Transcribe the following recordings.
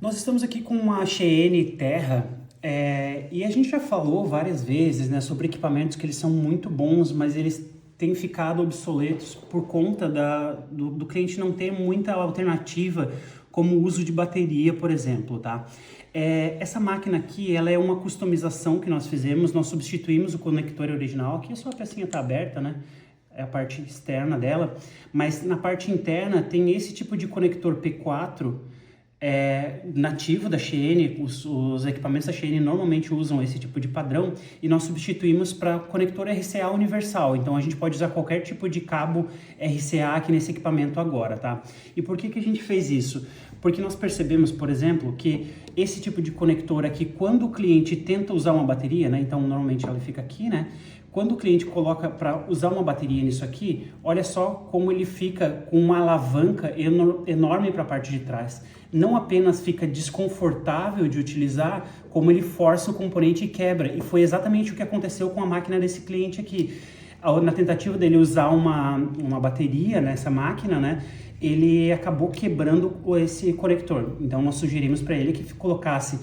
Nós estamos aqui com uma Sheene Terra e a gente já falou várias vezes, né, sobre equipamentos que eles são muito bons, mas eles têm ficado obsoletos por conta do cliente não ter muita alternativa como o uso de bateria, por exemplo, tá? Essa máquina aqui, ela é uma customização que nós fizemos, nós substituímos o conector original, aqui só a pecinha tá aberta, né? É a parte externa dela, mas na parte interna tem esse tipo de conector P4 nativo da Sheene. Os equipamentos da Sheene normalmente usam esse tipo de padrão e nós substituímos para conector RCA universal, então a gente pode usar qualquer tipo de cabo RCA aqui nesse equipamento agora, tá? E por que a gente fez isso? Porque nós percebemos, por exemplo, que esse tipo de conector aqui, quando o cliente tenta usar uma bateria, né, então normalmente ela fica aqui, né? Quando o cliente coloca para usar uma bateria nisso aqui, olha só como ele fica com uma alavanca enorme para a parte de trás. Não apenas fica desconfortável de utilizar, como ele força o componente e quebra. E foi exatamente o que aconteceu com a máquina desse cliente aqui. Na tentativa dele usar uma bateria nessa máquina, né, ele acabou quebrando esse conector. Então nós sugerimos para ele que colocasse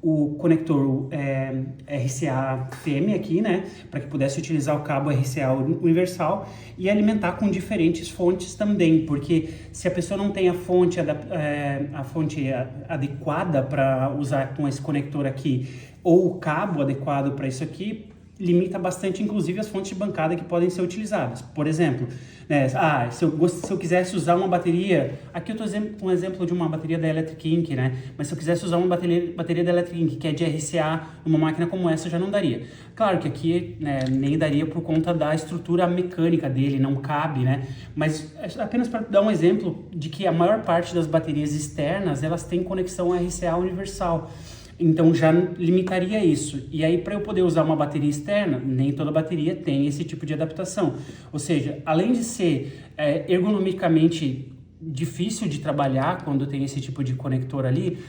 o conector RCA FEM aqui, né, para que pudesse utilizar o cabo RCA universal e alimentar com diferentes fontes também, porque se a pessoa não tem a fonte adequada para usar com esse conector aqui, ou o cabo adequado para isso aqui, limita bastante, inclusive, as fontes de bancada que podem ser utilizadas. Por exemplo, né, se eu quisesse usar uma bateria, aqui eu estou um exemplo de uma bateria da Electric Inc, né? Mas se eu quisesse usar uma bateria da Electric Inc, que é de RCA, numa máquina como essa, já não daria. Claro que aqui, né, nem daria por conta da estrutura mecânica dele, não cabe, né? Mas apenas para dar um exemplo de que a maior parte das baterias externas, elas têm conexão RCA universal. Então já limitaria isso. E aí, para eu poder usar uma bateria externa, nem toda bateria tem esse tipo de adaptação. Ou seja, além de ser ergonomicamente difícil de trabalhar quando tem esse tipo de conector ali,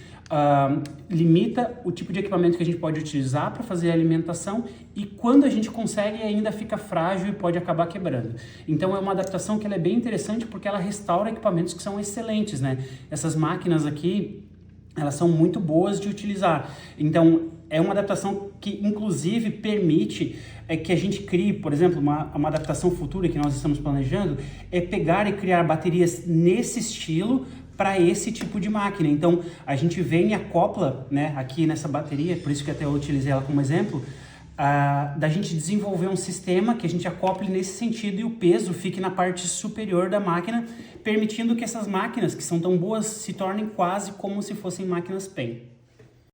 limita o tipo de equipamento que a gente pode utilizar para fazer a alimentação, e quando a gente consegue ainda fica frágil e pode acabar quebrando. Então é uma adaptação que ela é bem interessante porque ela restaura equipamentos que são excelentes, né? Essas máquinas aqui, elas são muito boas de utilizar. Então, é uma adaptação que, inclusive, permite que a gente crie, por exemplo, uma adaptação futura que nós estamos planejando, é pegar e criar baterias nesse estilo para esse tipo de máquina. Então, a gente vem e acopla, né, aqui nessa bateria, por isso que até eu utilizei ela como exemplo, da gente desenvolver um sistema que a gente acople nesse sentido e o peso fique na parte superior da máquina, permitindo que essas máquinas, que são tão boas, se tornem quase como se fossem máquinas PEM.